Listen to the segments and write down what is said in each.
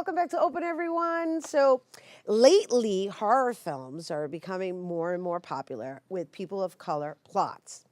Welcome back to Open, everyone. So, lately, horror films are becoming more and more popular with people of color plots.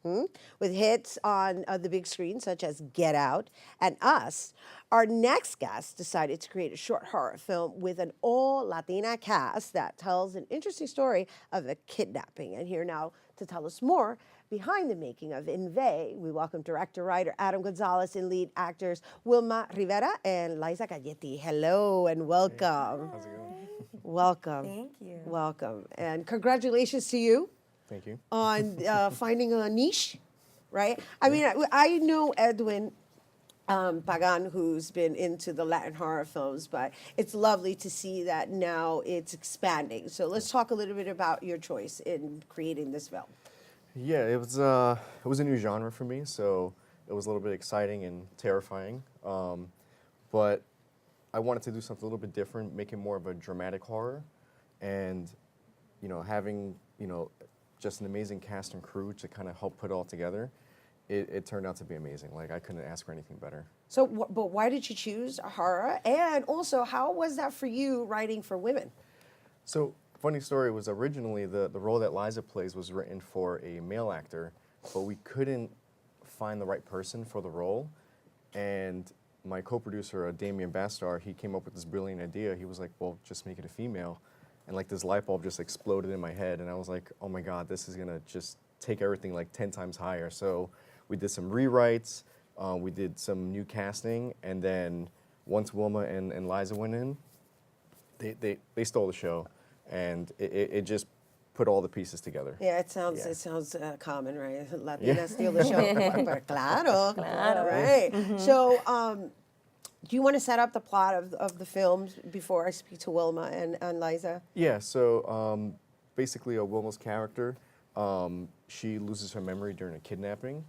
With hits on the big screen, such as Get Out and Us. Our next guest decided to create a short horror film with an all Latina cast that tells an interesting story of a kidnapping. And here now to tell us more behind the making of Inve, we welcome director-writer Adam Gonzalez and lead actors Wilma Rivera and Liza Galletti. Hello and welcome. How's it going? Welcome. Thank you. Welcome. And congratulations to you Thank you. on finding a niche, right? I mean, I know Edwin Pagan, who's been into the Latin horror films, but it's lovely to see that now it's expanding. So let's talk a little bit about your choice in creating this film. Yeah, it was a new genre for me, so it was a little bit exciting and terrifying. But I wanted to do something a little bit different, make it more of a dramatic horror, and having just an amazing cast and crew to kind of help put it all together. It turned out to be amazing. Like, I couldn't ask for anything better. So, but why did you choose horror? And also, how was that for you writing for women? So, funny story was originally the role that Liza plays was written for a male actor, but we couldn't find the right person for the role. And my co-producer, Damien Bastar, he came up with this brilliant idea. He was like, well, just make it a female. And like this light bulb just exploded in my head. And I was like, oh my God, this is gonna just take everything like 10 times higher. So we did some rewrites, we did some new casting, and then once Wilma and Liza went in, they stole the show. And it just put all the pieces together. Yeah, it sounds common, right? Latina steal the show. Claro. Claro. Right. So, do you want to set up the plot of the films before I speak to Wilma and Liza? Yeah, so basically Wilma's character, she loses her memory during a kidnapping,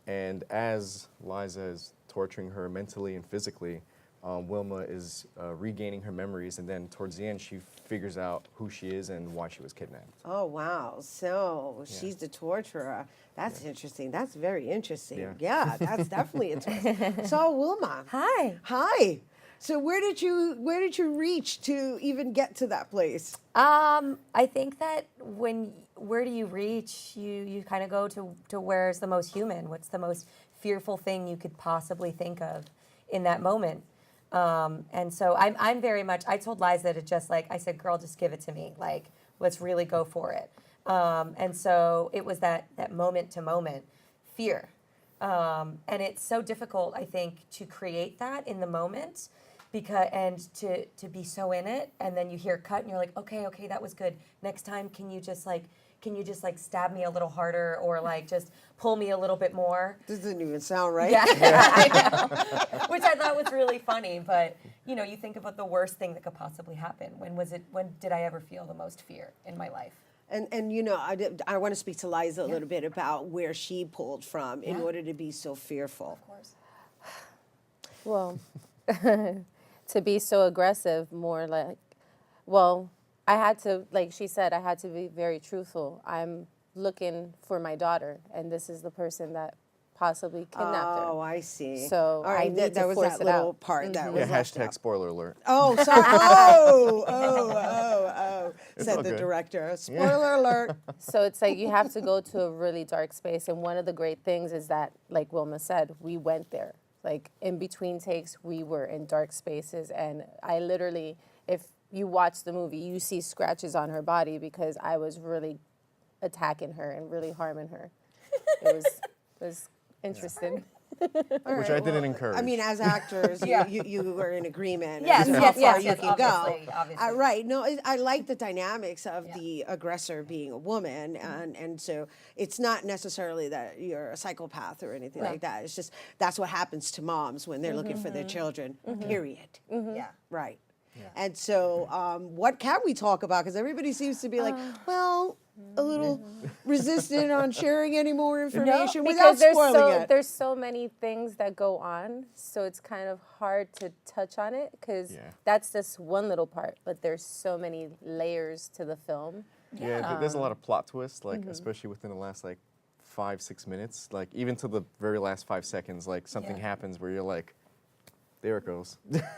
and as Liza is torturing her mentally and physically, Wilma is regaining her memories, and then towards the end she figures out who she is and why she was kidnapped. Oh, wow. So she's the torturer. That's interesting. That's very interesting. Yeah, that's definitely interesting. So Wilma. Hi. Hi. So where did you reach to even get to that place? I think that where do you reach? You kind of go to where's the most human. What's the most fearful thing you could possibly think of in that moment? And so I'm very much, I told Liza to just I said, girl, just give it to me. Like, let's really go for it. And so it was that moment to moment fear. And it's so difficult, I think, to create that in the moment and to be so in it. And then you hear cut and you're like, okay, that was good. Next time, can you just stab me a little harder or just pull me a little bit more? This doesn't even sound right. Yeah, I know. Which I thought was really funny. But, you think about the worst thing that could possibly happen. When did I ever feel the most fear in my life? And I want to speak to Liza a little bit about where she pulled from in order to be so fearful. Of course. Well, to be so aggressive, I had to, like she said, I had to be very truthful. I'm looking for my daughter, and this is the person that possibly kidnapped her. Oh, I see. So all right, I need that to was force that it little out. part that Yeah, was left hashtag out. spoiler alert. Oh, sorry. Said all the good. director. Spoiler alert. So it's like you have to go to a really dark space, and one of the great things is that, like Wilma said, we went there. Like, in between takes, we were in dark spaces, and I literally, if you watch the movie, you see scratches on her body because I was really attacking her and really harming her. It was interesting. Which I didn't encourage. I mean, as actors, you were in agreement. Yes, as to yes, how far yes, you yes, can go. obviously. Right. No, I like the dynamics of the aggressor being a woman, and so it's not necessarily that you're a psychopath or anything like that. It's just that's what happens to moms when they're looking for their children. Period. Yeah. Right. Yeah. And so, what can we talk about? Because everybody seems to be like, well, a little resistant on sharing any more information without because spoiling it. there's so many things that go on, so it's kind of hard to touch on it because that's just one little part, but there's so many layers to the film. Yeah, there's a lot of plot twists, especially within the last 5-6 minutes, even to the very last 5 seconds, something happens where you're like, there it goes.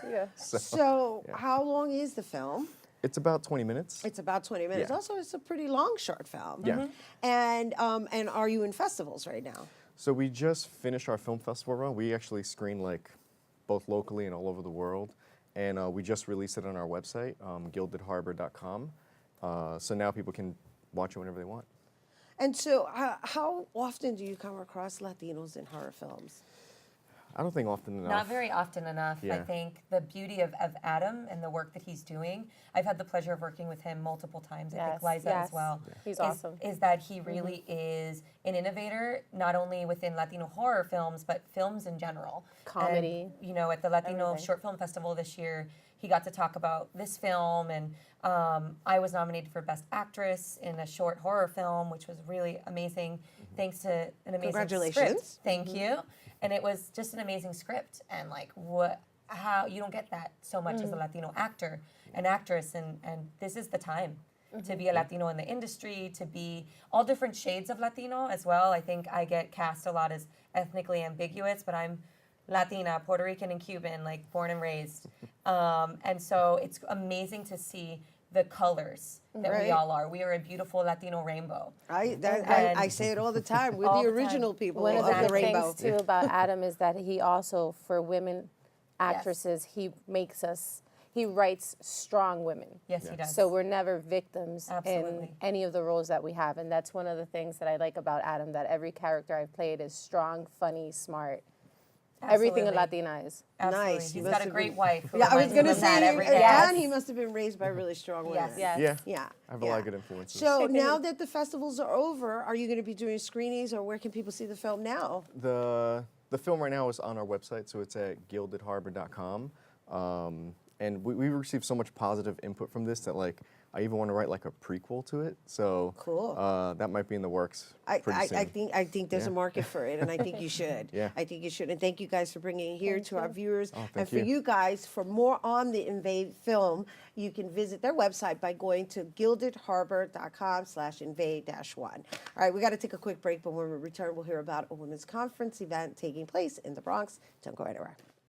Yeah. So, how long is the film? It's about 20 minutes. It's about 20 minutes. Yeah. Also, it's a pretty long short film. Yeah. And are you in festivals right now? So we just finished our film festival run. We actually screen like both locally and all over the world. And we just released it on our website, gildedharbor.com. So now people can watch it whenever they want. And so, how often do you come across Latinos in horror films? I don't think often enough. Not very often enough. I Yeah. think the beauty of Adam and the work that he's doing, I've had the pleasure of working with him multiple times. I think Yes, Liza yes. as well. He's is, awesome. Is that he really is an innovator, not only within Latino horror films, but films in general. Comedy. And, you know, at the Latino Everything. Short Film Festival this year, he got to talk about this film, and I was nominated for Best Actress in a short horror film, which was really amazing, thanks to an amazing Congratulations. script. Thank you. And it was just an amazing script, and like how you don't get that so much as a Latino actor and actress, and this is the time to be a Latino in the industry, to be all different shades of Latino as well. I think I get cast a lot as ethnically ambiguous, but I'm Latina, Puerto Rican, and Cuban, like born and raised. And so it's amazing to see the colors that Right. we all are. We are a beautiful Latino rainbow. I say it all the time. We're All the the time. original people One of of the the rainbow. things too about Adam is that he also, for women actresses, he writes strong women. Yes, he does. So we're never victims in Absolutely. any of the roles that we have, and that's one of the things that I like about Adam. That every character I've played is strong, funny, smart. Everything a Absolutely. Latina is. Absolutely. Nice. He He's must got a have great been- wife. Who Yeah, I was reminds going to him of that say, every and, day. and he must have been raised by really strong women. Yes. Yes. Yeah. Yeah. I have a lot of good influences. So now that the festivals are over, are you going to be doing screenings, or where can people see the film now? The film right now is on our website, so it's at gildedharbor.com. And we received so much positive input from this that like I even want to write like a prequel to it. So Cool. that might be in the works I pretty soon. I think there's a Yeah. market for it, and I think you should. Yeah. I think you should. And thank you guys for bringing it here to our viewers. Oh, and thank for you. you guys, for more on the Invade film, you can visit their website by going to gildedharbor.com/invade-1. All right, we got to take a quick break, but when we return, we'll hear about a women's conference event taking place in the Bronx. Don't go anywhere.